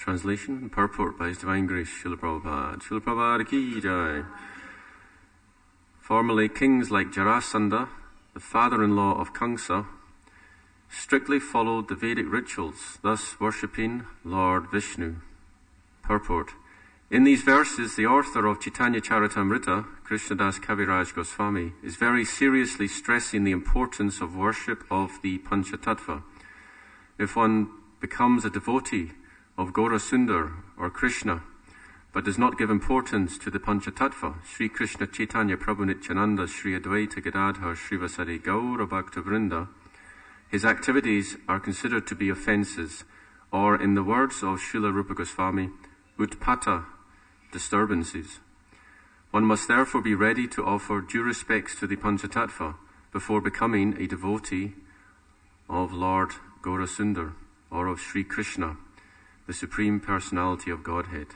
Translation and purport by His Divine Grace, Srila Prabhupada. Srila Prabhupada ki jai. Formerly, kings like Jarasandha, the father-in-law of Kamsa, strictly followed the Vedic rituals, thus worshipping Lord Vishnu. Purport. In these verses, the author of Chaitanya Charitamrita, Krishnadas Kaviraj Goswami, is very seriously stressing the importance of worship of the Panchatattva. If one becomes a devotee of Gaura Sundar or Krishna, but does not give importance to the Panchatattva, Sri Krishna Chaitanya Prabhu Nityananda, Sri Advaita Gadadhar, Srivasadi Gaura Bhakta Vrinda, his activities are considered to be offences, or in the words of Srila Rupa Goswami, utpata, disturbances. One must therefore be ready to offer due respects to the Panchatattva before becoming a devotee of Lord Gaura Sundar or of Sri Krishna, the Supreme Personality of Godhead.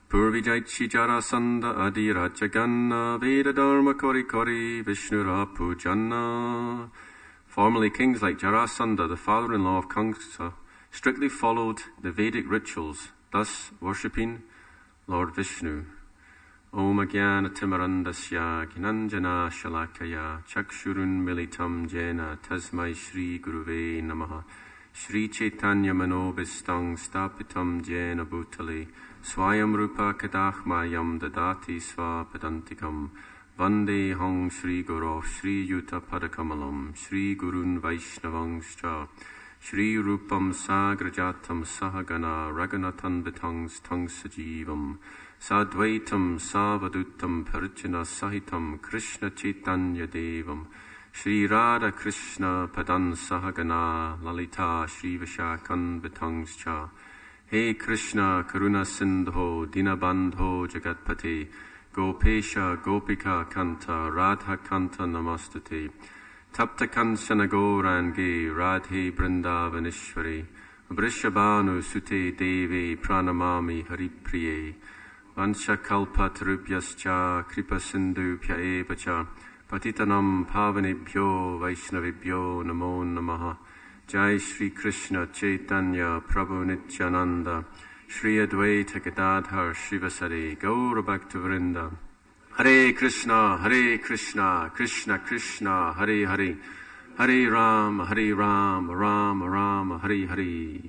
Purvijaichi Jarasandha Adi-lila Veda Dharma Kori Kori Vishnura Pujanna. Formerly, kings like Jarasandha, the father-in-law of Kamsa, strictly followed the Vedic rituals, thus worshipping Lord Vishnu. Om Agyana Timarandasya Gnanjana Shalakaya Chakshurun Militam Jena Tasmai Shri Guruve Namaha Shri Chaitanya Manobistang Stapitam Jena Bhutale Swayam Rupa Kadachmayam Dadati Sva Padantikam Vande Hong Shri Guru Shri Yuta Padakamalam Shri Gurun Vaishnavangscha Shri Rupam Sagrajatam Sahagana Raganatan Vitangs Tangsajivam Sadvaitam Savadutam Parjana Sahitam Krishna Chaitanya Devam Shri Radha Krishna Padan Sahagana Lalita Shri Vishakan Vitangscha He Krishna Karuna Sindho Dinabandho Jagatpate Gopesha Gopika Kanta Radha Kanta Namastate Tapta Kansana Gaurangi Radhe Brindavanishwari Vrishabhanu Sute Devi Pranamami Haripriye Vansha Kalpatarubhyascha Kripa Sindhu Pyaevacha Patitanam Pavanebhyo Vaishnavibhyo Namo Namaha Jai Shri Krishna Chaitanya Prabhu Nityananda Shri Advaita Gadadhar Srivasadi Gaura Bhakta Vrinda Hare Krishna, Krishna Krishna, Hare Hare, Hare Rama, Rama Rama, Hare Hare.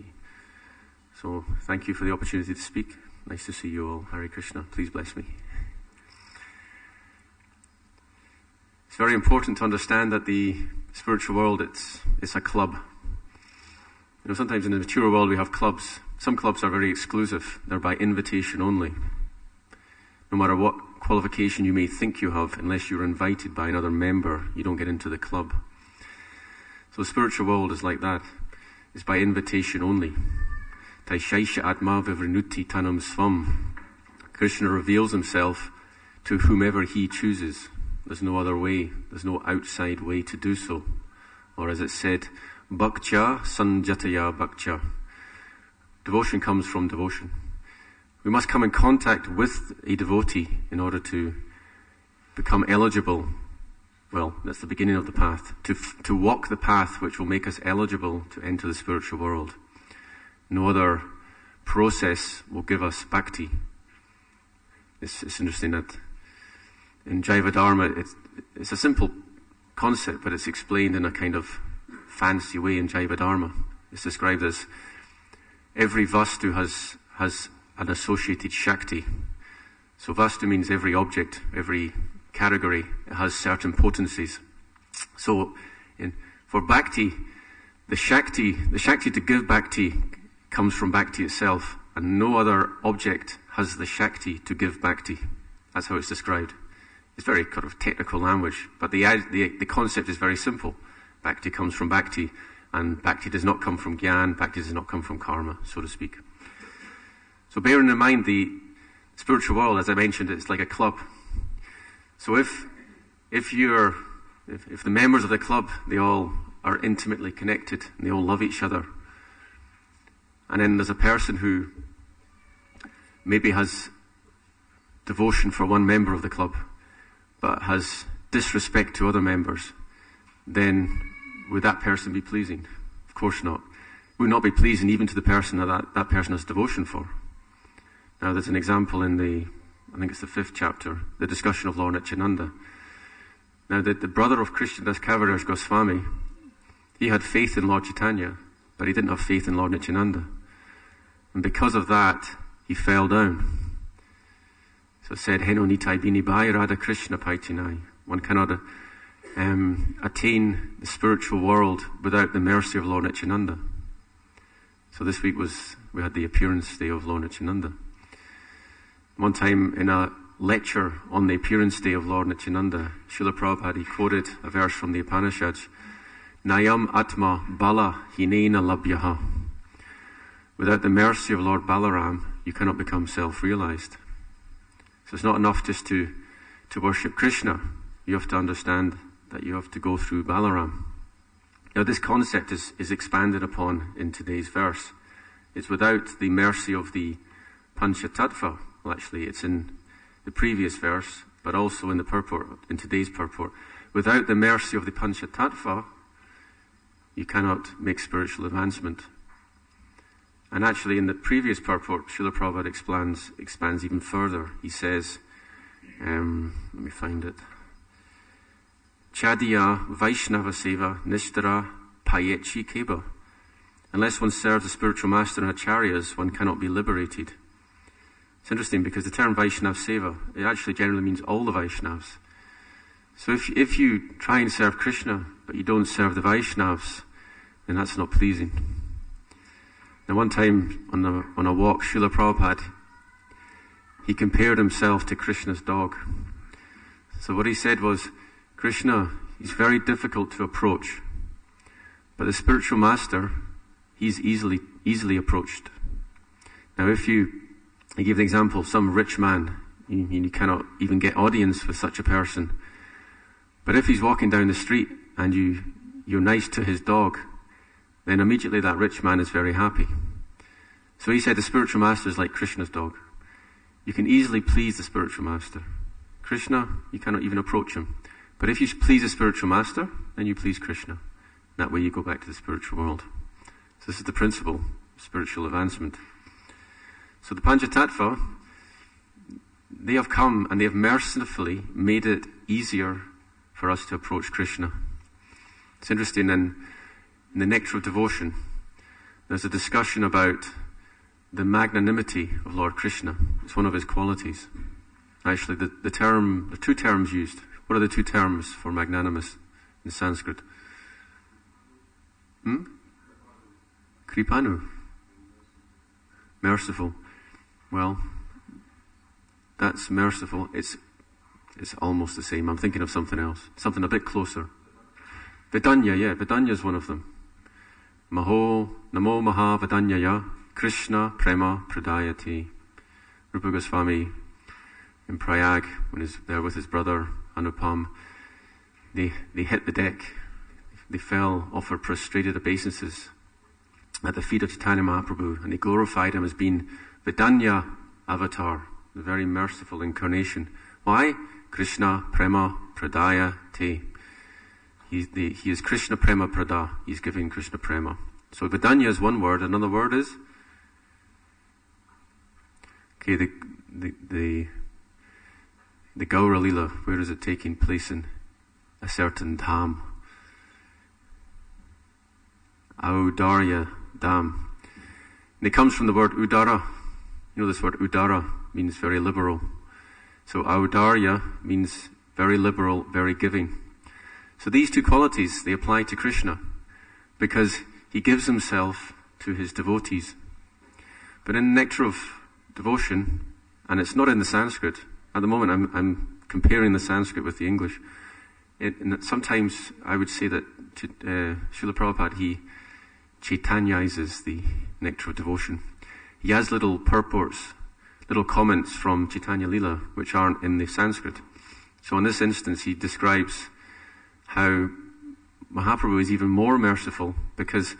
So, thank you for the opportunity to speak. Nice to see you all. Hare Krishna. Please bless me. It's very important to understand that the spiritual world, it's a club. You know, sometimes in the mature world we have clubs. Some clubs are very exclusive. They're by invitation only. No matter what qualification you may think you have, unless you're invited by another member, you don't get into the club. So the spiritual world is like that. It's by invitation only. Taishaisha atma vivrinuti tanam svam. Krishna reveals himself to whomever he chooses. There's no other way. There's no outside way to do so. Or as it said, bhaktya sanjataya bhaktya. Devotion comes from devotion. We must come in contact with a devotee in order to become eligible. Well, that's the beginning of the path. To walk the path which will make us eligible to enter the spiritual world. No other process will give us bhakti. It's interesting that in Jaiva Dharma, it's a simple concept, but it's explained in a kind of fancy way in Jaiva Dharma. It's described as every vastu has an associated Shakti. So Vastu means every object, every category. It has certain potencies. So for Bhakti, the Shakti to give Bhakti comes from Bhakti itself, and no other object has the Shakti to give Bhakti. That's how it's described. It's very kind of technical language, but the concept is very simple. Bhakti comes from Bhakti, and Bhakti does not come from Gyan, Bhakti does not come from karma, so to speak. So bearing in mind the spiritual world, as I mentioned, it's like a club. So if the members of the club, they all are intimately connected and they all love each other, and then there's a person who maybe has devotion for one member of the club, but has disrespect to other members, then would that person be pleasing? Of course not. would not be pleasing even to the person that person has devotion for. Now, there's an example in I think it's the 5th chapter, the discussion of Lord Nityananda. Now, the brother of Krishnadas Kaviraj Goswami, he had faith in Lord Chaitanya, but he didn't have faith in Lord Nityananda. And because of that, he fell down. So it said, Heno nitai bini bai Radha Krishna paitinai. One cannot attain the spiritual world without the mercy of Lord Nityananda. So this week we had the appearance day of Lord Nityananda. One time in a lecture on the appearance day of Lord Nityananda, Srila Prabhupada, he quoted a verse from the Upanishads, Nayam Atma Bala Hinena Labhyaha. Without the mercy of Lord Balaram, you cannot become self-realized. So it's not enough just to worship Krishna. You have to understand that you have to go through Balaram. Now this concept is expanded upon in today's verse. It's without the mercy of the Panchatattva. Well, actually, it's in the previous verse, but also in the purport, in today's purport. Without the mercy of the Panchatattva, you cannot make spiritual advancement. And actually, in the previous purport, Srila Prabhupada expands even further. He says, let me find it. Chadiya Vaishnava Seva Nishtara Payechi Keba. Unless one serves the spiritual master and acharyas, one cannot be liberated. It's interesting because the term Vaishnava Seva, it actually generally means all the Vaishnavas. So if you try and serve Krishna, but you don't serve the Vaishnavas, then that's not pleasing. Now one time on a walk, Srila Prabhupada, he compared himself to Krishna's dog. So what he said was, Krishna, he's very difficult to approach, but the spiritual master, he's easily approached. Now I give the example of some rich man, you cannot even get audience with such a person. But if he's walking down the street and you're nice to his dog, then immediately that rich man is very happy. So he said the spiritual master is like Krishna's dog. You can easily please the spiritual master. Krishna, you cannot even approach him. But if you please the spiritual master, then you please Krishna. That way you go back to the spiritual world. So this is the principle of spiritual advancement. So the Panchatattva, they have come and they have mercifully made it easier for us to approach Krishna. It's interesting, in the Nectar of Devotion, there's a discussion about the magnanimity of Lord Krishna. It's one of his qualities. Actually, there are 2 terms used. What are the 2 terms for magnanimous in Sanskrit? Kripanu. Merciful. Well, that's merciful. It's almost the same. I'm thinking of something else. Something a bit closer. Vidanya, yeah. Vidanya is one of them. Namo Maha Vidanyaya Krishna Prema Pradayati. Rupa Goswami in Prayag, when he's there with his brother Anupam, they hit the deck. They fell off their prostrated obeisances at the feet of Chaitanya Mahaprabhu, and they glorified him as being Vidanya Avatar, the very merciful incarnation. Why? Krishna Prema Pradaya Te. He is Krishna Prema Prada. He's giving Krishna Prema. So Vidanya is one word. Another word is the Adi-lila. Where is it taking place? In a certain dham. Audarya Dham. And it comes from the word Udara. You know, this word Udara means very liberal. So Audarya means very liberal, very giving. So these 2 qualities, they apply to Krishna because he gives himself to his devotees. But in the Nectar of Devotion, and it's not in the Sanskrit, at the moment I'm comparing the Sanskrit with the English. Sometimes I would say that Srila Prabhupada, he Chaitanyizes the Nectar of Devotion. He has little purports, little comments from Adi-lila, which aren't in the Sanskrit. So in this instance, he describes how Mahaprabhu is even more merciful because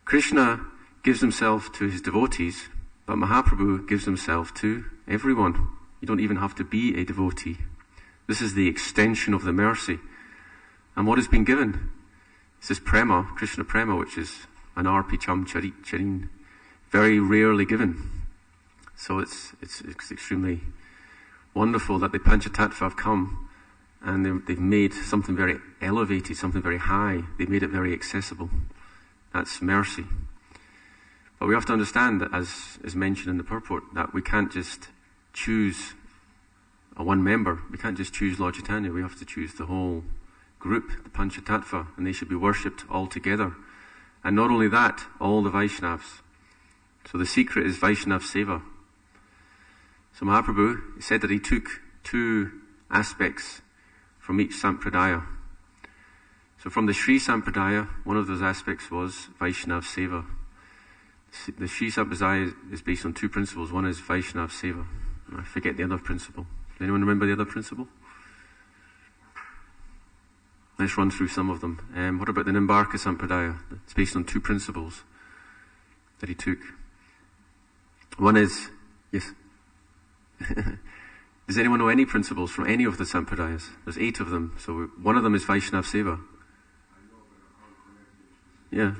Krishna gives himself to his devotees, but Mahaprabhu gives himself to everyone. You don't even have to be a devotee. This is the extension of the mercy. And what has been given? This is Prema, Krishna Prema, which is Anarpi Cham Charit Charin. Very rarely given. So it's extremely wonderful that the Panchatattva have come and they've made something very elevated, something very high. They've made it very accessible. That's mercy. But we have to understand that, as is mentioned in the purport, that we can't just choose a one member. We can't just choose Lord Chaitanya. We have to choose the whole group, the Panchatattva, and they should be worshipped all together. And not only that, all the Vaishnavas. So the secret is Vaishnav Seva. So Mahaprabhu said that he took two aspects from each Sampradaya. So from the Sri Sampradaya, one of those aspects was Vaishnav Seva. The Sri Sampradaya is based on two principles. One is Vaishnav Seva. I forget the other principle. Does anyone remember the other principle? Let's run through some of them. What about the Nimbarka Sampradaya? It's based on two principles that he took. One is, yes. Does anyone know any principles from any of the Sampradayas? There's 8 of them. So one of them is Vaishnav Seva. Yeah.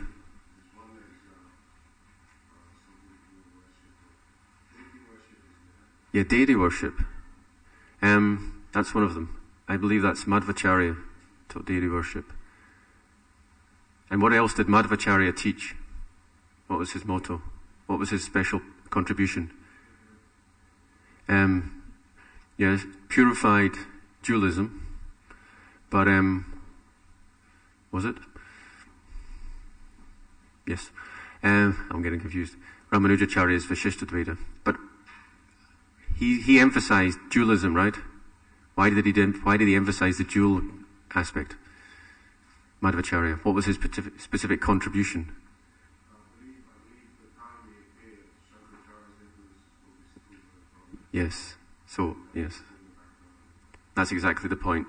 Yeah, deity worship. That's one of them. I believe that's Madhvacharya taught deity worship. And what else did Madhvacharya teach? What was his motto? What was his special contribution? Yes, purified dualism. But was it? Yes. I'm getting confused. Ramanujacharya is Vishishtadvaita. But he emphasized dualism, right? Why did he emphasize the dual aspect? Madhvacharya. What was his specific contribution? Yes. So, yes. That's exactly the point.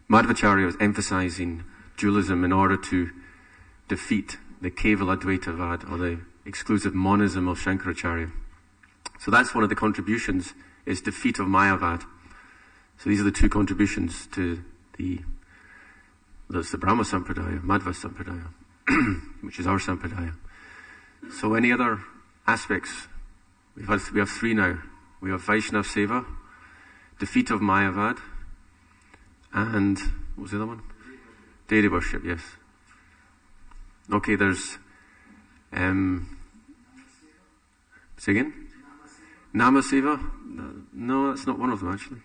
Madhvacharya was emphasizing dualism in order to defeat the Kevala Advaita Vad, or the exclusive monism of Shankaracharya. So that's one of the contributions, is defeat of Mayavad. So these are the two contributions to that's the Brahma Sampradaya, Madhva Sampradaya, which is our Sampradaya. So any other aspects? We have 3 now. We have Vaishnav Seva, defeat of Mayavad, and what was the other one? Deity worship, yes. Okay, there's say again? Nama Seva? No, that's not one of them actually.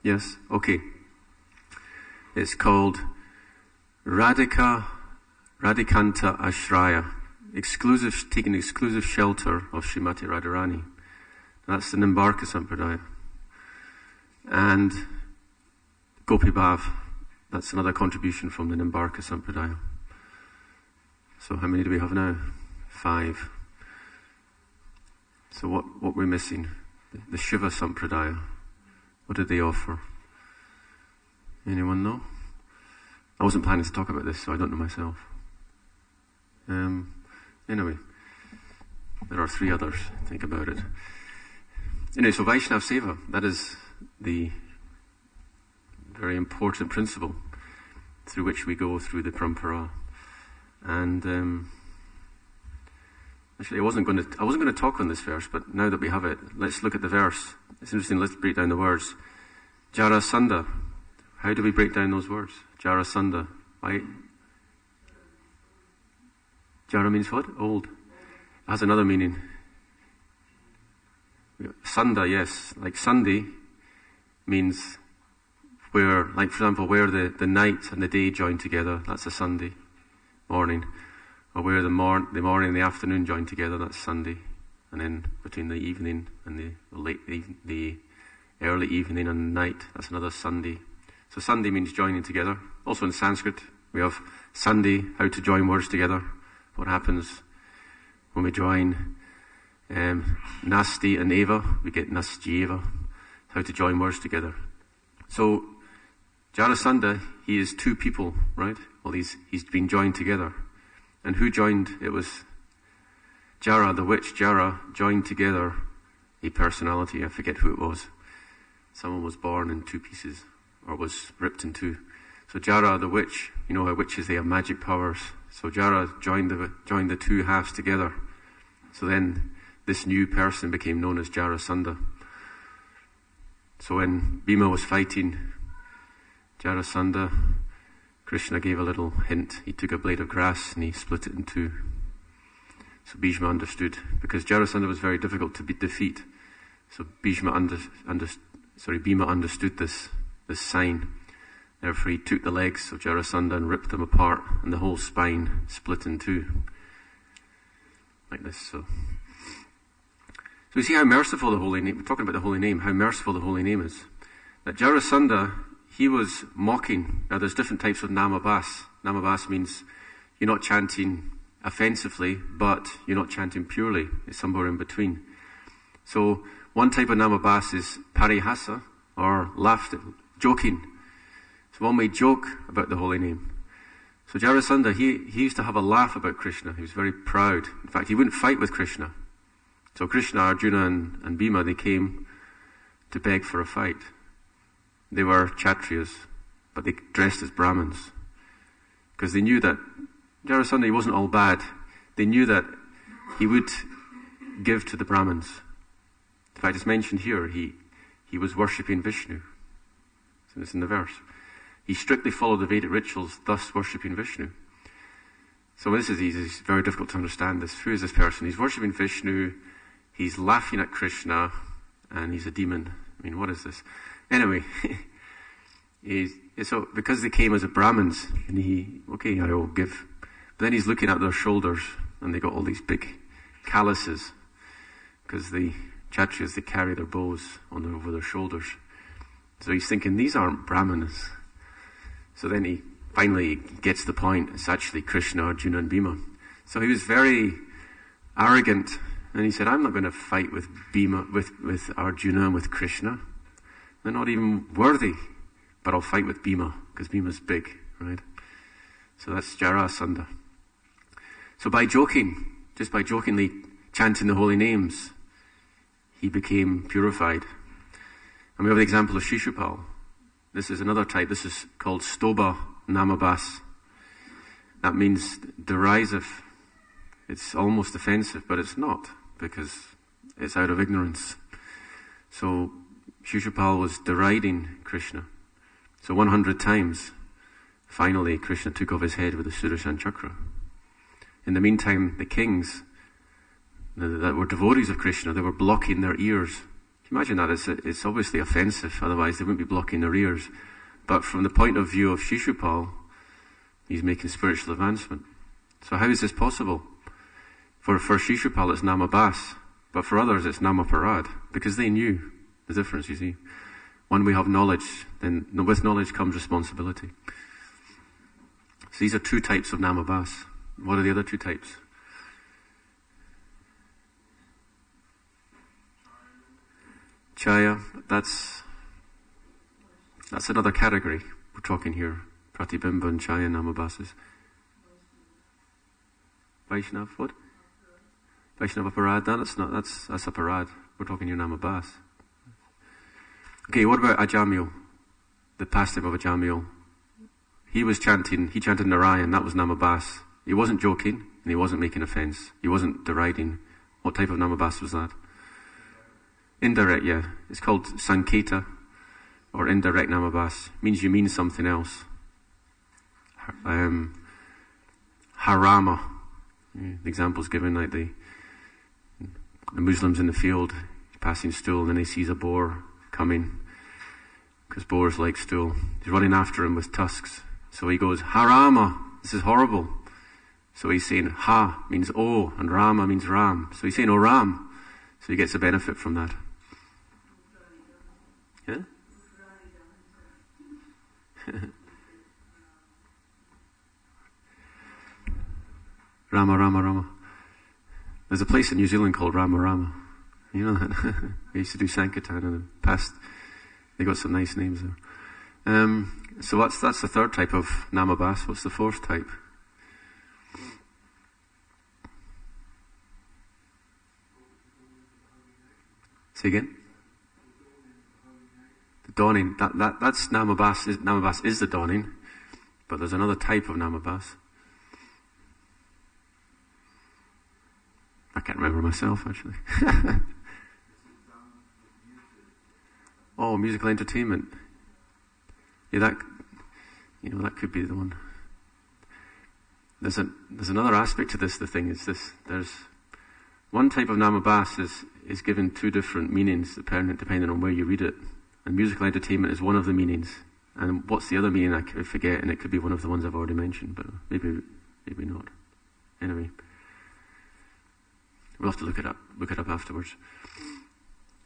Yes, okay. It's called Radhikanta Ashraya. Taking exclusive shelter of Srimati Radharani. That's the Nimbarka Sampradaya. And Gopi Bhav, that's another contribution from the Nimbarka Sampradaya. So how many do we have now? 5. So what we're missing? The Shiva Sampradaya. What did they offer? Anyone know? I wasn't planning to talk about this, so I don't know myself. Anyway, there are 3 others. Think about it. Anyway, so Vaishnav Seva, that is the very important principle through which we go through the parampara. And actually, I wasn't going to talk on this verse, but now that we have it, let's look at the verse. It's interesting. Let's break down the words. Jarasandha. How do we break down those words? Jarasandha. Why? Jara means what? Old. It has another meaning. Sandha, yes. Like Sunday means where, like for example, where the night and the day join together. That's a Sunday morning. Or where the morning and the afternoon join together. That's Sunday. And then between the evening and the early evening and night, that's another Sunday. So Sunday means joining together. Also in Sanskrit, we have Sunday, how to join words together. What happens when we join Nasti and Eva? We get Nastyeva, how to join words together. So Jarasandha, he is 2 people, right? Well, he's been joined together. And who joined? It was Jara, the witch Jara, joined together a personality. I forget who it was. Someone was born in 2 pieces, or was ripped in 2. So Jara, the witch, you know how witches, they have magic powers. So Jara joined the two halves together. So then this new person became known as Jarasandha. So when Bhima was fighting Jarasandha, Krishna gave a little hint. He took a blade of grass and he split it in two. So Bhishma understood, because Jarasandha was very difficult to defeat. So Bhima understood this sign. Therefore he took the legs of Jarasandha and ripped them apart, and the whole spine split in two. Like this. So we see how merciful the holy name, we're talking about the holy name, how merciful the holy name is. That Jarasandha, he was mocking. Now there's different types of namabas. Namabas means you're not chanting offensively, but you're not chanting purely. It's somewhere in between. So one type of namabas is parihasa, or laughter, joking. So one may joke about the holy name. So Jarasandha, he used to have a laugh about Krishna. He was very proud. In fact, he wouldn't fight with Krishna. So Krishna, Arjuna, and Bhima, they came to beg for a fight. They were Kshatriyas, but they dressed as Brahmins. Because they knew that Jarasandha, he wasn't all bad. They knew that he would give to the Brahmins. In fact, it's mentioned here, he was worshipping Vishnu. So it's in the verse. He strictly followed the Vedic rituals, thus worshipping Vishnu. So this is easy. It's very difficult to understand this. Who is this person? He's worshipping Vishnu, he's laughing at Krishna, and he's a demon. I mean, what is this? Anyway, so because they came as a Brahmins, and I will give. But then he's looking at their shoulders, and they got all these big calluses, because the Kshatriyas, they carry their bows over their shoulders. So he's thinking, these aren't Brahmanas. So then he finally gets the point. It's actually Krishna, Arjuna, and Bhima. So he was very arrogant, and he said, I'm not going to fight with Bhima, with Arjuna and with Krishna. They're not even worthy, but I'll fight with Bhima, because Bhima's big, right? So that's Jarasandha. So just by jokingly chanting the holy names, he became purified. And we have the example of Shishupal. This is another type. This is called Stoba Namabas. That means derisive. It's almost offensive, but it's not, because it's out of ignorance. So Shishupal was deriding Krishna. So 100 times, finally Krishna took off his head with the Sudarshan Chakra. In the meantime, the kings that were devotees of Krishna, they were blocking their ears. Can you imagine that? It's obviously offensive, otherwise they wouldn't be blocking their ears. But from the point of view of Shishupal, he's making spiritual advancement. So how is this possible? For Shishupal it's Namabas, but for others it's Namaparad, because they knew the difference, you see. When we have knowledge, then with knowledge comes responsibility. So these are two types of Namabas. What are the other two types? Chaya, that's another category we're talking here. Pratibimba and Chaya Namabasas. Vaishnav, what? Vaishnava Parad, that's a Parad. We're talking here Namabas. Okay, what about Ajamil? The pastime of Ajamil. He chanted Narayan, that was Namabas. He wasn't joking, and he wasn't making offense. He wasn't deriding. What type of Namabas was that? Indirect, yeah. It's called Sanketa, or indirect Namabas. It means you mean something else. Harama. The example's given, like the Muslims in the field, passing stool, and then he sees a boar coming, because boars like stool. He's running after him with tusks. So he goes, Harama, this is horrible. So he's saying, Ha means oh, and Rama means Ram. So he's saying, oh Ram. So he gets a benefit from that. Yeah? Rama, Rama, Rama. There's a place in New Zealand called Rama Rama. You know that? They used to do Sankirtan in the past. They got some nice names there. So that's the third type of Namabas. What's the fourth type? Say again? The dawning. That's Namabas. Namabas is the dawning. But there's another type of namabas. I can't remember myself, actually. Oh, musical entertainment. Yeah, that could be the one. There's another aspect to this. The thing is this: there's one type of namabas is given two different meanings depending on where you read it, and musical entertainment is one of the meanings. And what's the other meaning? I forget, and it could be one of the ones I've already mentioned, but maybe not. Anyway, we'll have to look it up afterwards.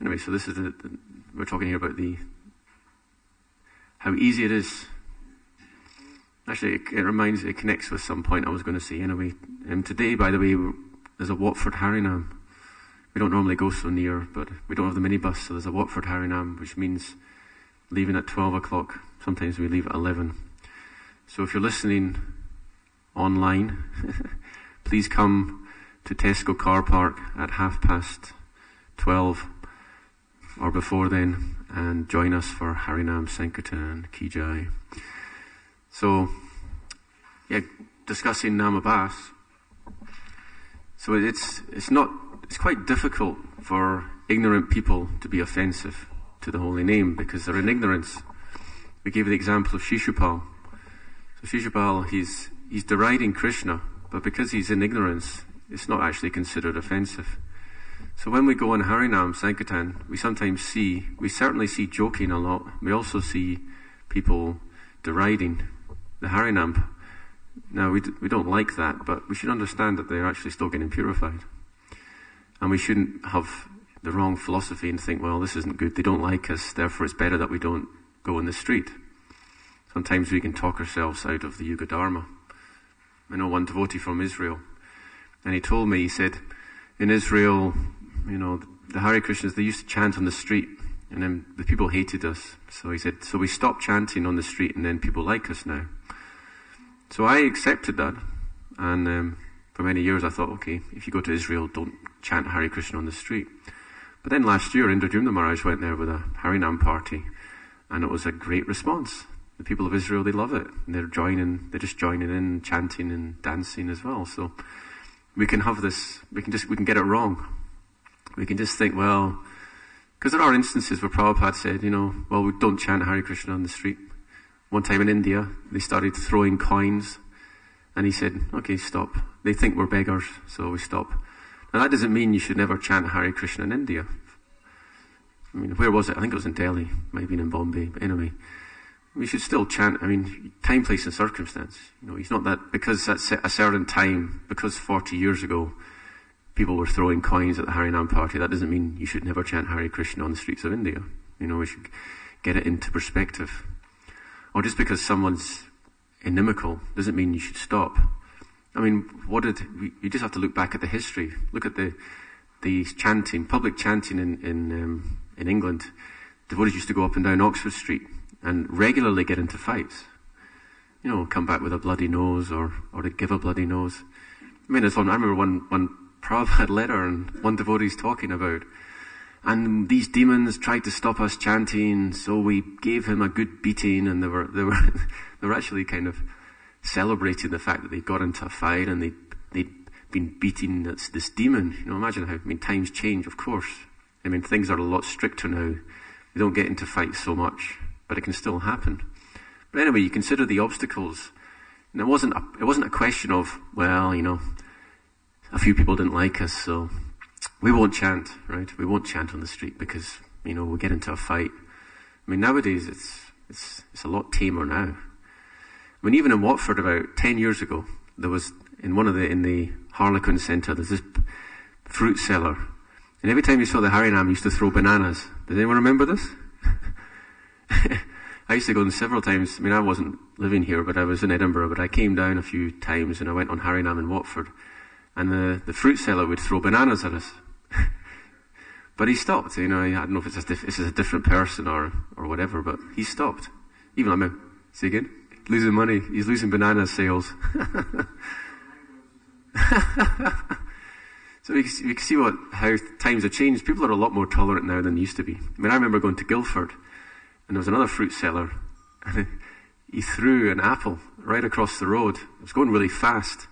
Anyway, so this is we're talking here about how easy it is. Actually, it connects with some point I was going to say. Anyway, today, by the way, there's a Watford Harinam. We don't normally go so near, but we don't have the minibus, so there's a Watford Harinam, which means leaving at 12 o'clock. Sometimes we leave at 11. So if you're listening online, please come to Tesco car park at 12:30 or before then, and join us for Harinam Sankirtan Kijai. So, yeah, discussing namabas. So it's quite difficult for ignorant people to be offensive to the holy name because they're in ignorance. We gave the example of Shishupal. So Shishupal, he's deriding Krishna, but because he's in ignorance, it's not actually considered offensive. So when we go on Harinam Sankirtan, we certainly see joking a lot. We also see people deriding the Harinam. Now, we don't like that, but we should understand that they're actually still getting purified. And we shouldn't have the wrong philosophy and think, well, this isn't good, they don't like us, therefore it's better that we don't go in the street. Sometimes we can talk ourselves out of the Yuga Dharma. I know one devotee from Israel, and he told me, he said, in Israel, the Hare Krishnas, they used to chant on the street, and then the people hated us. So he said, so we stopped chanting on the street, and then people like us now. So I accepted that, and for many years I thought, okay, if you go to Israel, don't chant Hare Krishna on the street. But then last year, Indradyumna Maharaj went there with a Harinam party, and it was a great response. The people of Israel, they love it. And they're just joining in, chanting and dancing as well. So we can have this, we can get it wrong. We can just think, well, because there are instances where Prabhupada said, well, we don't chant Hare Krishna on the street. One time in India, they started throwing coins, and he said, okay, stop. They think we're beggars, so we stop. Now that doesn't mean you should never chant Hare Krishna in India. I mean, where was it? I think it was in Delhi, might have been in Bombay, but anyway. We should still chant, time, place and circumstance. It's not that because at a certain time, because 40 years ago, people were throwing coins at the Harinam party, that doesn't mean you should never chant Hare Krishna on the streets of India. We should get it into perspective. Or just because someone's inimical doesn't mean you should stop. You just have to look back at the history. Look at the chanting, public chanting in England. Devotees used to go up and down Oxford Street and regularly get into fights. Come back with a bloody nose or they'd give a bloody nose. I remember one Prabhupada letter and one devotee's talking about, and these demons tried to stop us chanting, so we gave him a good beating, and they were actually kind of celebrating the fact that they got into a fight and they'd been beating this demon. Imagine how, times change, of course. Things are a lot stricter now. We don't get into fights so much, but it can still happen. But anyway, you consider the obstacles. And it wasn't a question of, well, a few people didn't like us, so we won't chant, right? We won't chant on the street because, we'll get into a fight. Nowadays it's a lot tamer now. Even in Watford about 10 years ago, there was in the Harlequin Centre, there's this fruit seller. And every time you saw the Harinam, he used to throw bananas. Does anyone remember this? I used to go in several times. I wasn't living here, but I was in Edinburgh, but I came down a few times and I went on Harinam in Watford. And the fruit seller would throw bananas at us. But he stopped, I don't know if this is a different person or whatever, but he stopped. Even say again? Losing money. He's losing banana sales. So we can see how times have changed. People are a lot more tolerant now than they used to be. I remember going to Guildford, and there was another fruit seller. he threw an apple right across the road. It was going really fast.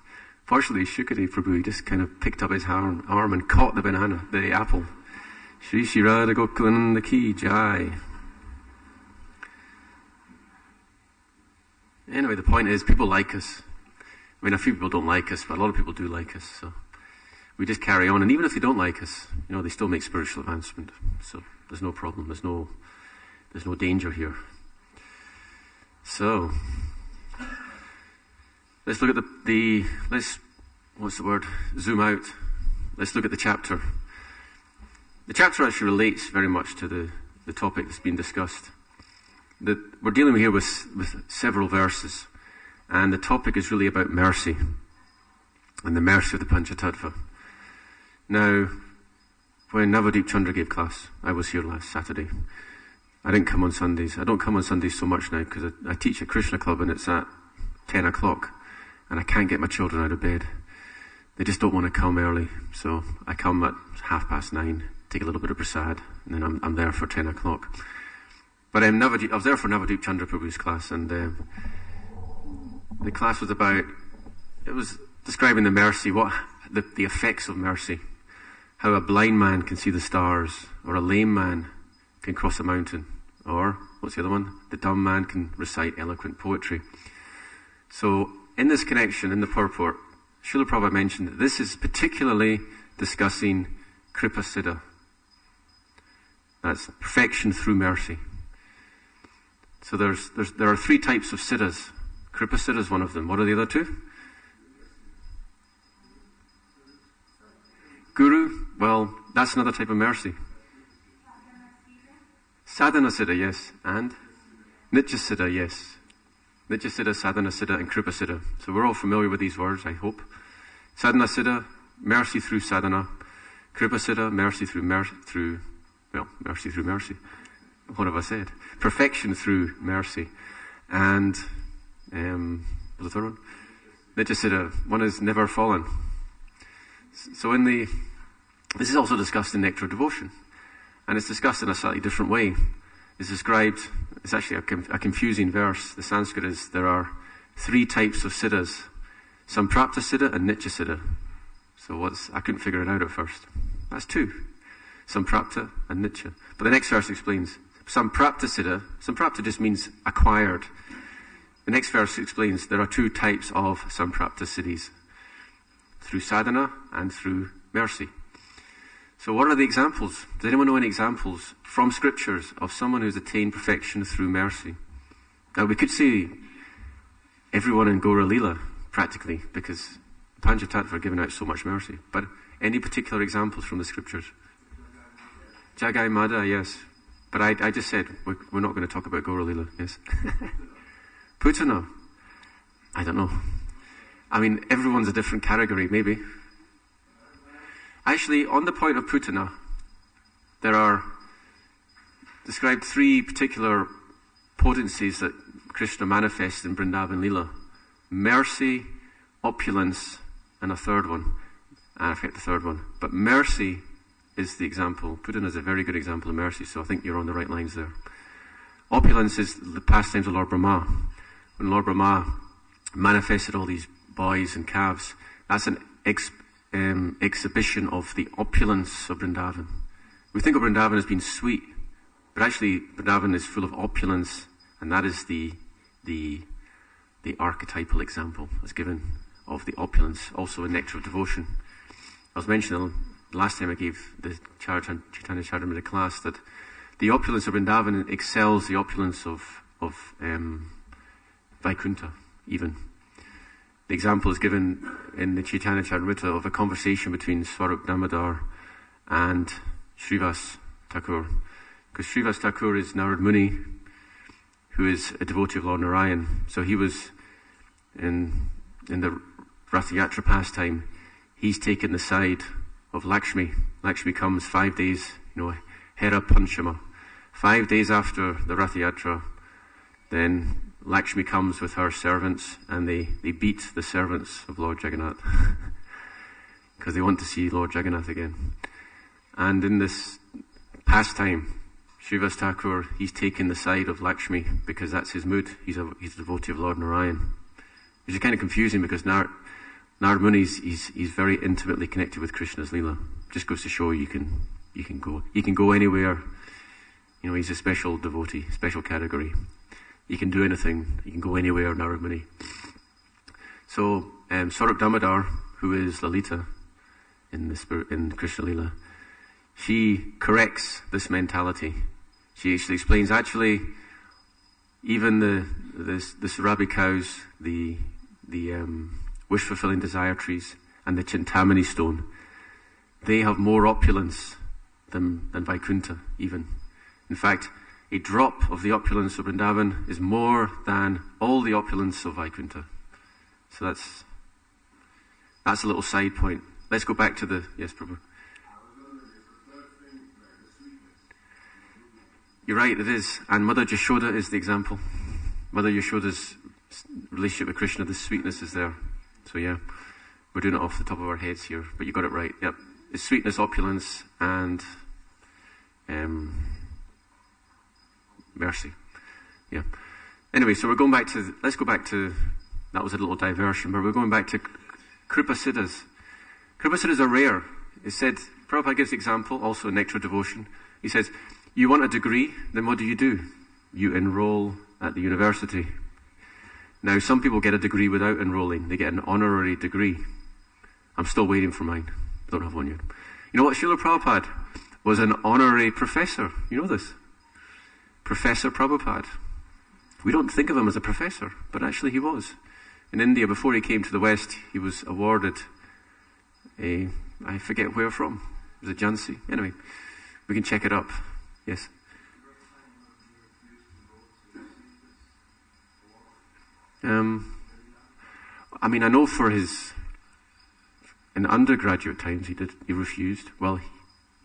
Fortunately, Shukade Prabhu, he just kind of picked up his arm and caught the apple. Shri Shri Radha Gokulan Ki Jai. Anyway, the point is, people like us. I mean, a few people don't like us, but a lot of people do like us. So we just carry on. And even if they don't like us, they still make spiritual advancement. So there's no problem. There's no danger here. So let's look at zoom out. Let's look at the chapter. The chapter actually relates very much to the topic that's been discussed. We're dealing here with several verses, and the topic is really about mercy and the mercy of the Panchatattva. Now, when Navadip Chandra gave class, I was here last Saturday. I didn't come on Sundays. I don't come on Sundays so much now because I teach at Krishna Club and it's at 10 o'clock and I can't get my children out of bed. They just don't want to come early. So I come at 9:30, take a little bit of prasad, and then I'm there for 10 o'clock. But I was there for Navadip Chandra Prabhu's class, and the class was describing the mercy, the effects of mercy, how a blind man can see the stars, or a lame man can cross a mountain, or, what's the other one? The dumb man can recite eloquent poetry. So, in this connection, in the purport, Srila Prabhupada mentioned that this is particularly discussing Kripa Siddha. That's perfection through mercy. So there are three types of siddhas. Kripa Siddha is one of them. What are the other two? Guru, well, that's another type of mercy. Sadhana Siddha, yes. And? Nitya Siddha, yes. Nitya Siddha, Sadhana Siddha, and Kripa Siddha. So we're all familiar with these words, I hope. Sadhana Siddha, mercy through sadhana. Kripa Siddha, mercy through mercy. What have I said? Perfection through mercy. And, what's the third one? Nitya Siddha, one is never fallen. So this is also discussed in Nectar of Devotion. And it's discussed in a slightly different way. It's actually a confusing verse. The Sanskrit is, there are three types of siddhas. Samprapta Siddha and Nitya Siddha. So I couldn't figure it out at first. That's two. Samprapta and Nitya. But the next verse explains. Samprapta Siddha, Samprapta just means acquired. The next verse explains there are two types of Samprapta Siddhis. Through sadhana and through mercy. So what are the examples? Does anyone know any examples from scriptures of someone who's attained perfection through mercy? Now we could say everyone in Adi-lila, practically, because Panchatattva are giving out so much mercy. But any particular examples from the scriptures? Jagai Mada, yes. But I just said we're not going to talk about Adi-lila, yes. Putana, I don't know. I mean, everyone's a different category, maybe. Actually, on the point of Putana, there are described three particular potencies that Krishna manifests in Vrindavan Leela. Mercy, opulence, and a third one. I forget the third one. But mercy is the example. Putana is a very good example of mercy, so I think you're on the right lines there. Opulence is the pastimes of Lord Brahma. When Lord Brahma manifested all these boys and calves, that's an exhibition of the opulence of Vrindavan. We think of Vrindavan as being sweet, but actually Vrindavan is full of opulence, and that is the archetypal example that's given of the opulence, also in Nectar of Devotion. I was mentioning the last time I gave the Chaitanya Charitamrita class that the opulence of Vrindavan excels the opulence of Vaikuntha, even. The example is given in the Chaitanya Charitamrita of a conversation between Swarup Damodar and Srivas Thakur. Because Srivas Thakur is Narad Muni, who is a devotee of Lord Narayan. So he was in the Ratha Yatra pastime, he's taken the side of Lakshmi. Lakshmi comes 5 days, Hera Panchama. 5 days after the Ratha Yatra, then Lakshmi comes with her servants and they beat the servants of Lord Jagannath because they want to see Lord Jagannath again. And in this pastime, Srivas Thakur, he's taken the side of Lakshmi because that's his mood. He's a devotee of Lord Narayan. Which is kind of confusing because Narad Muni, he's very intimately connected with Krishna's Leela. Just goes to show you can go anywhere. You know, he's a special devotee, special category. You can do anything. You can go anywhere, Narad Muni. So, Swarup Damodar, who is Lalita in Krishna Leela, she corrects this mentality. She actually explains, actually, even the Sarabi cows, the wish-fulfilling desire trees, and the Chintamani stone, they have more opulence than Vaikuntha, even. In fact, a drop of the opulence of Vrindavan is more than all the opulence of Vaikuntha. So that's a little side point. Let's go back to the... Yes, Prabhu. You're right, it is. And Mother Yashoda is the example. Mother Yashoda's relationship with Krishna, the sweetness is there. So yeah, we're doing it off the top of our heads here, but you got it right. Yep. It's sweetness, opulence, and mercy. Yeah. Anyway, so let's go back to, that was a little diversion, but we're going back to Kripa Siddhas. Kripa Siddhas are rare. It said, Prabhupada gives the example, also in Nectar Devotion. He says, you want a degree, then what do? You enroll at the university. Now, some people get a degree without enrolling. They get an honorary degree. I'm still waiting for mine. I don't have one yet. You know what? Srila Prabhupada was an honorary professor. You know this? Professor Prabhupada. We don't think of him as a professor, but actually he was. In India, before he came to the West, he was awarded I forget where from. It was a Jhansi. Anyway, we can check it up. Yes? I mean, I know in undergraduate times he refused. Well,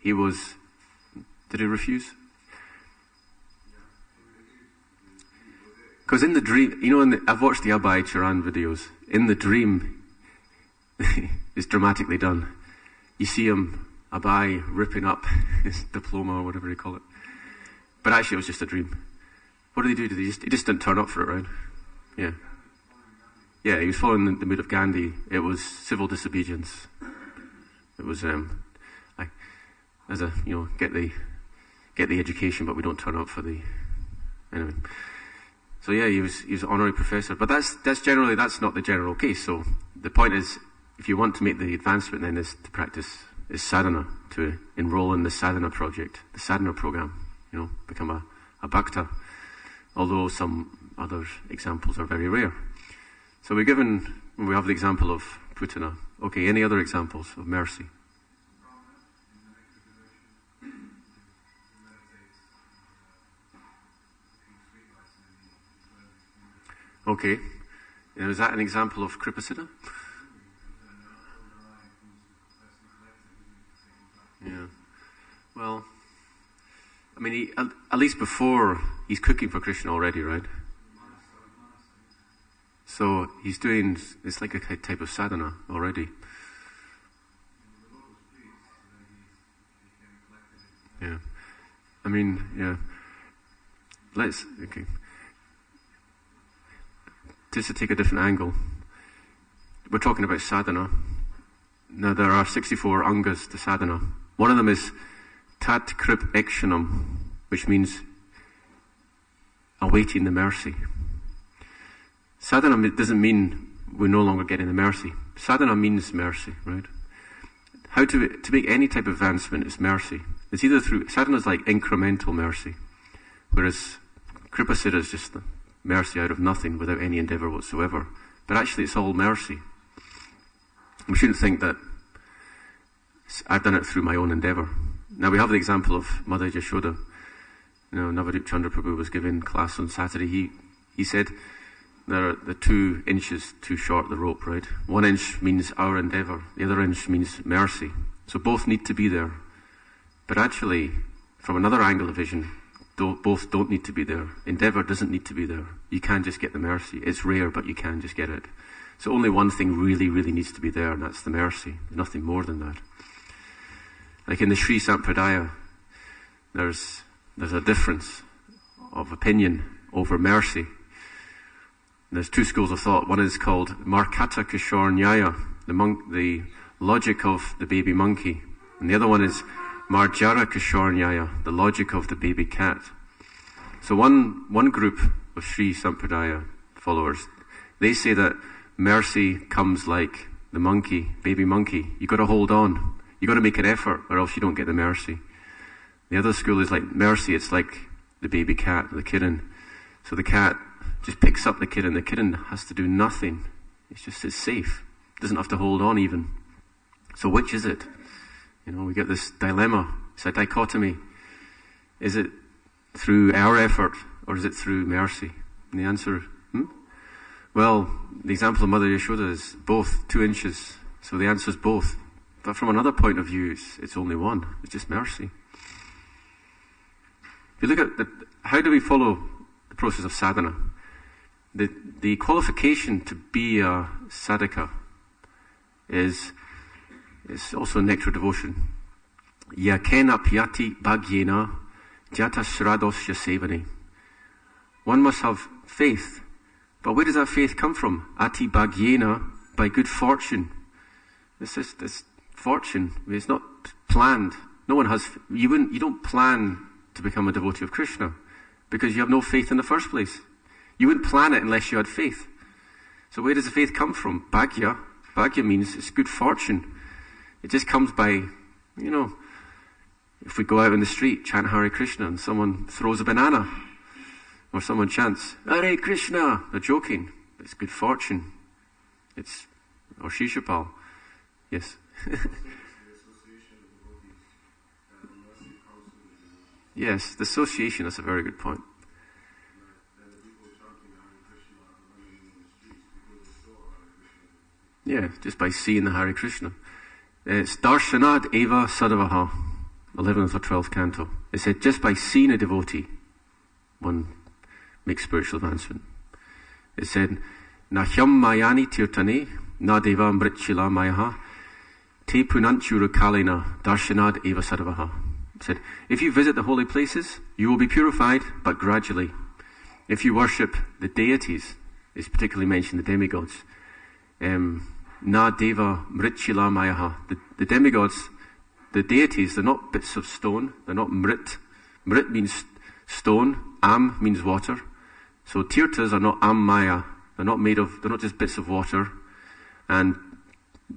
did he refuse? Because in the dream, you know, I've watched the Abhay Charan videos. In the dream, it's dramatically done. You see him, Abhay, ripping up his diploma or whatever you call it. But actually it was just a dream. What did he do? He just didn't turn up for it, right? Yeah. Yeah, he was following the mood of Gandhi. It was civil disobedience. It was, get the education, but we don't turn up for the, anyway. So yeah, he was an honorary professor. But that's not the general case. So the point is, if you want to make the advancement, then is to practice is sadhana, to enroll in the sadhana project, the sadhana program, you know, become a bhakta. Although some other examples are very rare. So we have the example of Putana. Okay, any other examples of mercy? Okay. Now, is that an example of Kripa Siddha? Yeah. Well, I mean, at least before, he's cooking for Krishna already, right? So he's doing, it's like a type of sadhana already. Yeah. I mean, yeah. Okay. Just to take a different angle, we're talking about sadhana. Now there are 64 angas to sadhana. One of them is tat krip ekshanam, which means awaiting the mercy. Sadhana doesn't mean we're no longer getting the mercy. Sadhana means mercy, right? How to make any type of advancement is mercy. It's either through, sadhana is like incremental mercy, whereas Kripa Siddha is just the mercy out of nothing without any endeavour whatsoever. But actually it's all mercy. We shouldn't think that I've done it through my own endeavour. Now we have the example of Mother Yashoda. You know, Navadip Chandra Prabhu was giving class on Saturday. He said there are the 2 inches too short, the rope, right? 1 inch means our endeavour. The other inch means mercy. So both need to be there. But actually, from another angle of vision, both don't need to be there. Endeavour doesn't need to be there. You can just get the mercy. It's rare, but you can just get it. So only one thing really, really needs to be there, and that's the mercy. There's nothing more than that. Like in the Sri Sampradaya, there's there's a difference of opinion over mercy. There's two schools of thought. One is called Markata Kishore Nyaya, the logic of the baby monkey. And the other one is Marjara Kishore Nyaya, the logic of the baby cat. So one group of Sri Sampradaya followers, they say that mercy comes like the monkey, baby monkey. You've got to hold on. You've got to make an effort or else you don't get the mercy. The other school is like mercy, it's like the baby cat, the kitten. So the cat just picks up the kitten. The kitten has to do nothing. It's safe. Doesn't have to hold on even. So which is it? We get this dilemma. It's a dichotomy. Is it through our effort or is it through mercy? And the answer, well, the example of Mother Yashoda is both, 2 inches. So the answer is both. But from another point of view, it's only one. It's just mercy. If you look at how do we follow the process of sadhana? The qualification to be a sadhaka is also nectar devotion. Yakena piyati bhagyena jata shradosya sevani. One must have faith. But where does that faith come from? Ati bhagyena, by good fortune. This fortune. It's not planned. No one has. You don't plan to become a devotee of Krishna because you have no faith in the first place. You wouldn't plan it unless you had faith. So where does the faith come from? Bhagya. Bhagya means it's good fortune. It just comes by, if we go out in the street, chant Hare Krishna, and someone throws a banana, or someone chants, Hare Krishna, they're joking. It's good fortune. Or Shishapal. Yes. Yes, the association, that's a very good point. Yeah, just by seeing the Hare Krishna. It's Darshanad Eva Sadavaha, 11th or 12th canto. It said just by seeing a devotee, one makes spiritual advancement. It said, Nahyam Mayani Tirtane, Na Deva Mritchila Mayaha, Te Punanchura Kalena, Darshanad Eva Sadavaha. It said, if you visit the holy places, you will be purified, but gradually. If you worship the deities, it's particularly mentioned the demigods, Na Deva Mritchila Mayaha. The demigods, the deities, they're not bits of stone, they're not Mrit. Mrit means stone, Am means water. So tirtas are not Am Maya, they're not just bits of water. And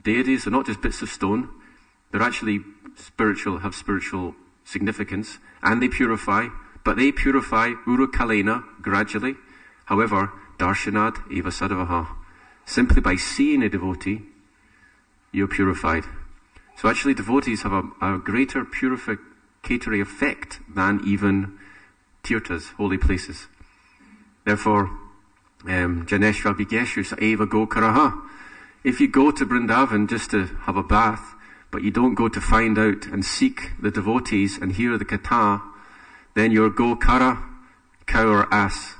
deities are not just bits of stone, they're actually spiritual, have spiritual significance, and they purify, but they purify Urukalena gradually. However, Darshanad Eva Sadavaha. Simply by seeing a devotee, you're purified. So actually devotees have a greater purificatory effect than even tirtas, holy places. Therefore, Janeshva Bigeshu Eva Gokaraha. If you go to Vrindavan just to have a bath, but you don't go to find out and seek the devotees and hear the katha, then you're Gokara, cow or ass.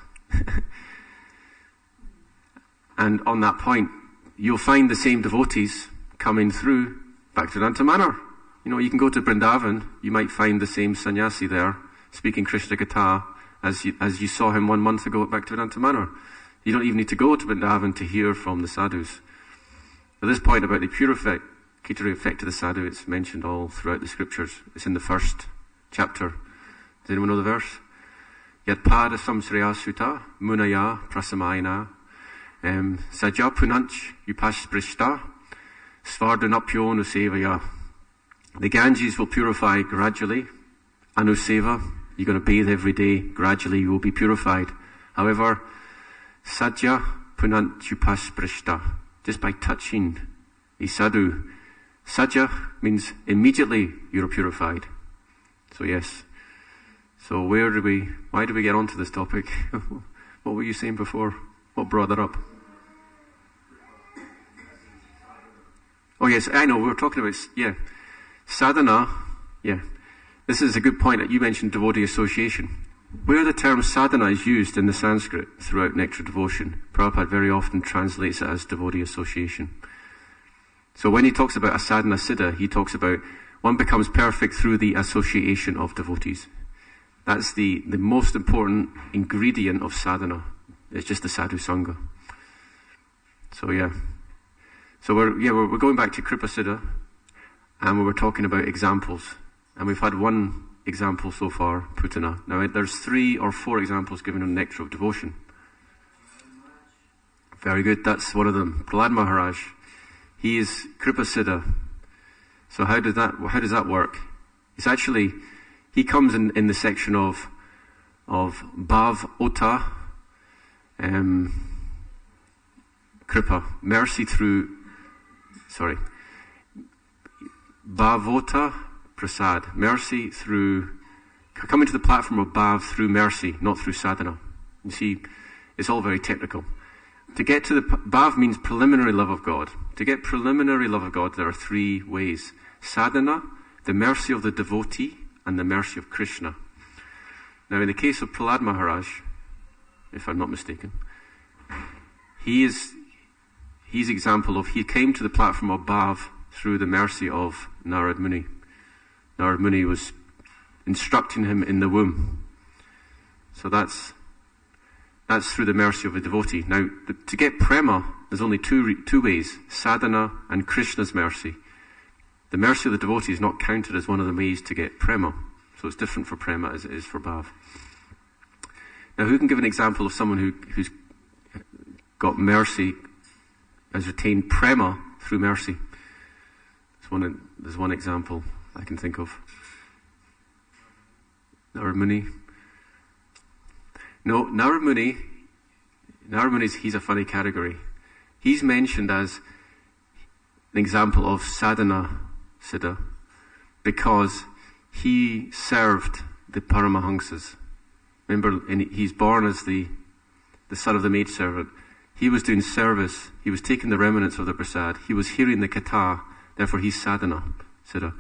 And on that point, you'll find the same devotees coming through Bhaktivedanta Manor. You can go to Vrindavan, you might find the same sannyasi there, speaking Krishna Katha, as you saw him 1 month ago at Bhaktivedanta Manor. You don't even need to go to Vrindavan to hear from the sadhus. At this point about the purificatory effect of the sadhu, it's mentioned all throughout the scriptures. It's in the first chapter. Does anyone know the verse? Yat pada samsraya sutta munaya prasamayana Saja punanch upasprishta svardhanapyo anusevaya. The Ganges will purify gradually. Anuseva, you're going to bathe every day. Gradually you will be purified. However, Saja punanch upasprishta, just by touching a sadhu. Saja means immediately you're purified. So yes. So why did we get onto this topic? What were you saying before? What brought that up? Oh yes, I know, we were talking about, sadhana, This is a good point that you mentioned, devotee association. Where the term sadhana is used in the Sanskrit throughout Nectar Devotion, Prabhupada very often translates it as devotee association. So when he talks about a sadhana siddha, he talks about one becomes perfect through the association of devotees. That's the most important ingredient of sadhana. It's just the sadhu sangha. So yeah. So we're going back to Kripa Siddha, and we were talking about examples. And we've had one example so far, Putana. Now there's 3 or 4 examples given in Nectar of Devotion. Very good, that's one of them. Prahlad Maharaj. He is Kripa Siddha. So how does that work? It's actually, he comes in the section of Bhav Ota, Kripa, mercy through, Bhavota Prasad, mercy through, coming to the platform of Bhav through mercy, not through sadhana. You see, it's all very technical. To get to Bhav means preliminary love of God. To get preliminary love of God, there are 3 ways. Sadhana, the mercy of the devotee, and the mercy of Krishna. Now in the case of Prahlad Maharaj, if I'm not mistaken, he's example of, he came to the platform of Bhav through the mercy of Narad Muni. Narad Muni was instructing him in the womb. So that's through the mercy of a devotee. Now, to get prema, there's only two ways, sadhana and Krishna's mercy. The mercy of the devotee is not counted as one of the ways to get prema. So it's different for prema as it is for bhav. Now, who can give an example of someone who's got mercy, has retained prema through mercy? There's one example I can think of. Narad Muni. No, Narad Muni, he's a funny category. He's mentioned as an example of sadhana siddha because he served the Paramahamsas. Remember, he's born as the son of the maidservant. He was doing service. He was taking the remnants of the prasad. He was hearing the katha. Therefore, he's sadhana siddha.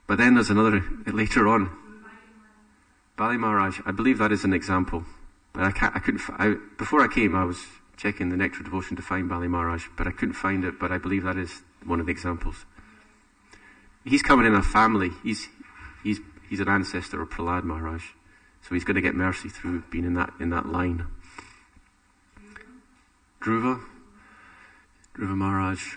But then there's another later on. Bali Maharaj. I believe that is an example. But before I came, I was checking the Nectar of Devotion to find Bali Maharaj, but I couldn't find it. But I believe that is one of the examples. He's coming in a family. He's an ancestor of Prahlad Maharaj, so he's going to get mercy through being in that line. Dhruva Maharaj.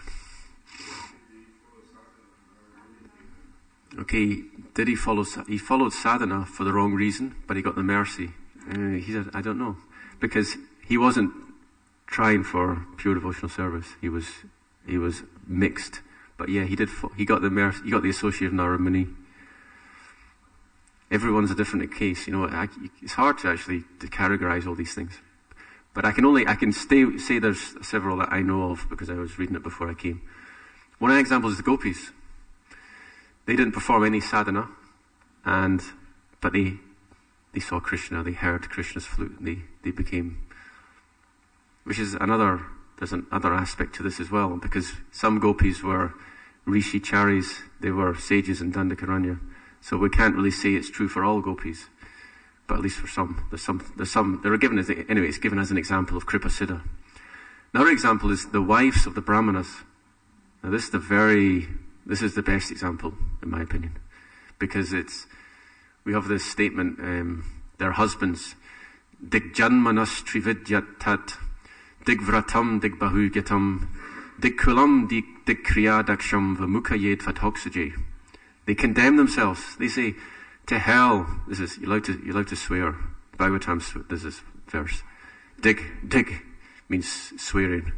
Okay, he followed sadhana for the wrong reason, but he got the mercy. I don't know, because he wasn't trying for pure devotional service. He was mixed, but yeah, he got the mercy. He got the associate of Narad Muni. Everyone's a different case, it's hard to actually to categorize all these things. But I can say there's several that I know of because I was reading it before I came. One of the examples is the gopis. They didn't perform any sadhana, but they saw Krishna, they heard Krishna's flute, they became, which is there's another aspect to this as well, because some gopis were rishi charis, they were sages in Dandakaranya, so we can't really say it's true for all gopis, but at least for some, there's some, they're given as, anyway, it's given as an example of Kripa Siddha. Another example is the wives of the brahmanas. Now this is the best example, in my opinion, because we have this statement, their husbands, dig janmanas trividyat tat, dig vratam, dig bahugyatam, dig kulam, dig kriya daksham, vamukayed vathoksajay. They condemn themselves. They say, to hell, you're allowed to swear. Bhagavatam, this is verse. Dig means swearing.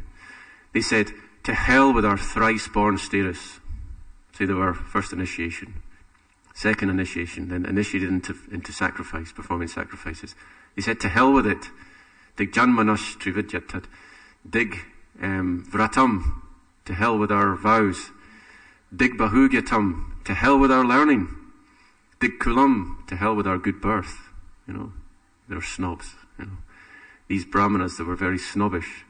They said, to hell with our thrice born status. So they were first initiation, second initiation, then initiated into sacrifice, performing sacrifices. He said, to hell with it. Dig janmanas trividyatat. Dig vratam. To hell with our vows. Dig bahugyatam. To hell with our learning. Dig kulam. To hell with our good birth. They're snobs. These brahmanas, they were very snobbish.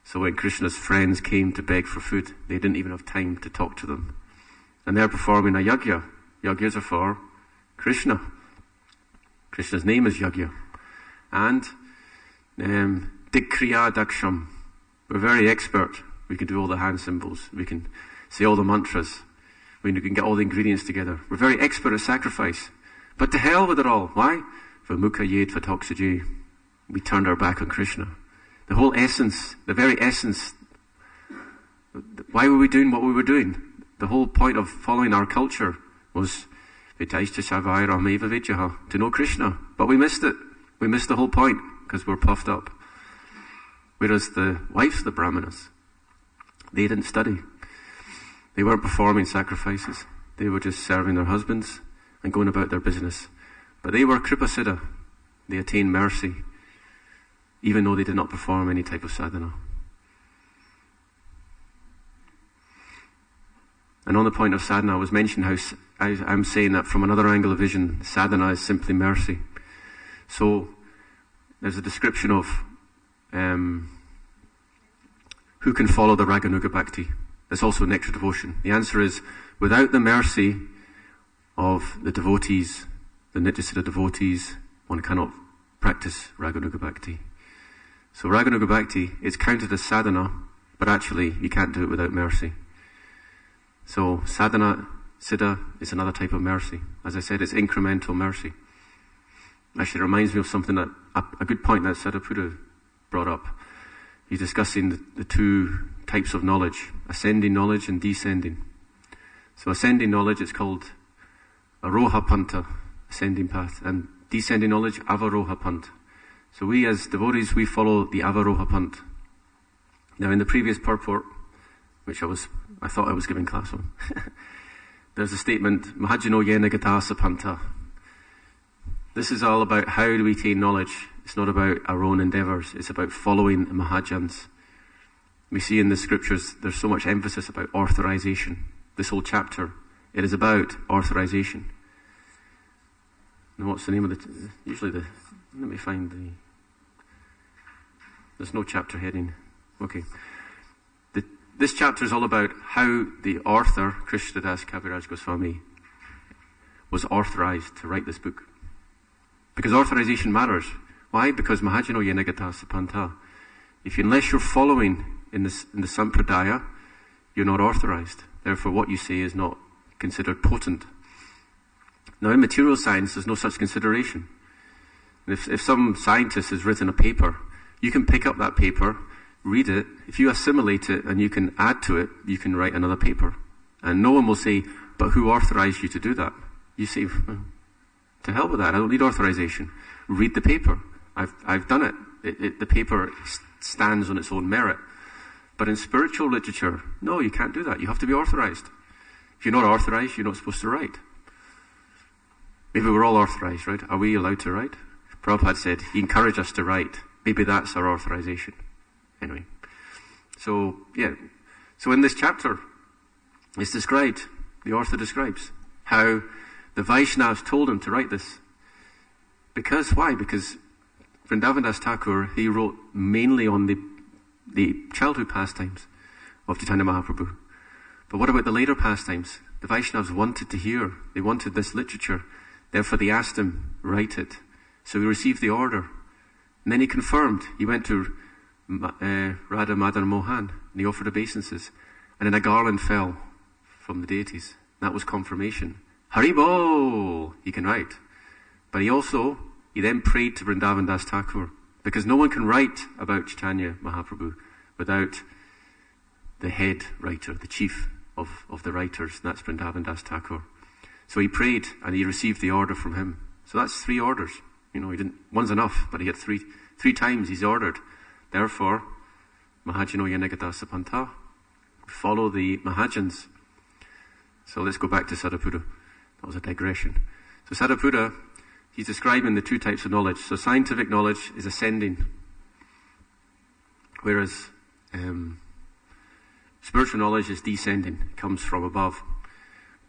So when Krishna's friends came to beg for food, they didn't even have time to talk to them. And they're performing a yajna. Yajnas are for Krishna. Krishna's name is Yajna. And Dig Kriya Daksham. We're very expert. We can do all the hand symbols. We can say all the mantras. We can get all the ingredients together. We're very expert at sacrifice. But to hell with it all. Why? Vimukha yed vatoksaji. We turned our back on Krishna. The whole essence, the very essence, why were we doing what we were doing? The whole point of following our culture was to know Krishna. But we missed it. We missed the whole point because we're puffed up. Whereas the wives of the Brahmanas, they didn't study. They weren't performing sacrifices. They were just serving their husbands and going about their business. But they were Kripasiddha. They attained mercy, even though they did not perform any type of sadhana. And on the point of sadhana, I was mentioning how I'm saying that from another angle of vision, sadhana is simply mercy. So there's a description of who can follow the Raganuga Bhakti. That's also nectar devotion. The answer is, without the mercy of the devotees, the Nityasiddha devotees, one cannot practice Raganuga Bhakti. So Raganuga Bhakti is counted as sadhana, but actually you can't do it without mercy. So sadhana siddha is another type of mercy. As I said, it's incremental mercy. Actually, it reminds me of something that, a good point that Sariputta brought up. He's discussing the two types of knowledge, ascending knowledge and descending. So ascending knowledge is called aroha panta, ascending path, and descending knowledge, avaroha pant. So we as devotees, we follow the avaroha pant. Now in the previous purport, which I thought I was giving class on, there's a statement, Mahajano yena gatasa panta. This is all about how do we attain knowledge. It's not about our own endeavours. It's about following the Mahajans. We see in the scriptures there's so much emphasis about authorization. This whole chapter, it is about authorization. And what's the name of let me find there's no chapter heading. Okay. This chapter is all about how the author, Krishnadas Kaviraj Goswami, was authorized to write this book. Because authorization matters. Why? Because Mahajano Yenagata Sapanta. Unless you're following in the Sampradaya, you're not authorized. Therefore, what you say is not considered potent. Now, in material science, there's no such consideration. If some scientist has written a paper, you can pick up that paper, read it. If you assimilate it and you can add to it, you can write another paper. And no one will say, but who authorized you to do that? You say, to hell with that, I don't need authorization. Read the paper. I've done it. The paper stands on its own merit. But in spiritual literature, no, you can't do that. You have to be authorized. If you're not authorized, you're not supposed to write. Maybe we're all authorized, right? Are we allowed to write? Prabhupada said, he encouraged us to write. Maybe that's our authorization. Anyway. So in this chapter, it's described, the author describes, how the Vaishnavas told him to write this. Why? Because Vrindavan Das Thakur, he wrote mainly on the childhood pastimes of Chaitanya Mahaprabhu. But what about the later pastimes? The Vaishnavas wanted to hear. They wanted this literature. Therefore they asked him, write it. So he received the order. And then he confirmed. He went to Radha Madan Mohan and he offered obeisances. And then a garland fell from the deities. That was confirmation. Haribol! He can write. But he then prayed to Vrindavan Das Thakur. Because no one can write about Chaitanya Mahaprabhu without the head writer, the chief of the writers. And that's Vrindavan Das Thakur. So he prayed and he received the order from him. So that's 3 orders. He didn't, one's enough, but he had three times he's ordered. Therefore, Mahajano Yanagata Sapanta. Follow the Mahajans. So let's go back to Sariputta. That was a digression. So Sariputta, he's describing the 2 types of knowledge. So scientific knowledge is ascending, whereas spiritual knowledge is descending. It comes from above.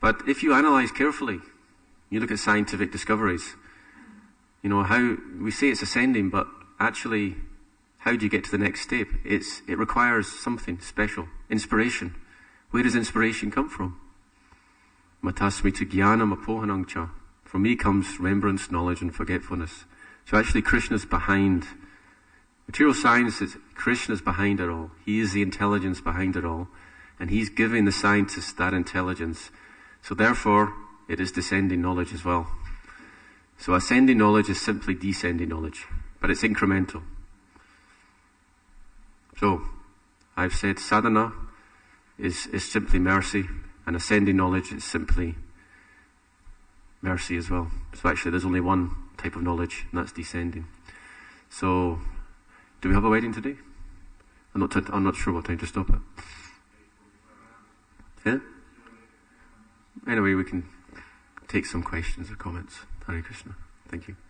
But if you analyze carefully, you look at scientific discoveries, how we say it's ascending, but actually, how do you get to the next step? It requires something special. Inspiration. Where does inspiration come from? Matasmita jnanam apohanangcha. From me comes remembrance, knowledge, and forgetfulness. So actually, Krishna's behind. Material science is Krishna's behind it all. He is the intelligence behind it all. And he's giving the scientists that intelligence. So therefore, it is descending knowledge as well. So ascending knowledge is simply descending knowledge, but it's incremental. So, I've said sadhana is simply mercy, and ascending knowledge is simply mercy as well. So actually there's only one type of knowledge, and that's descending. So, do we have a wedding today? I'm not sure what time to stop it. Yeah? Anyway, we can take some questions or comments. Hare Krishna. Thank you.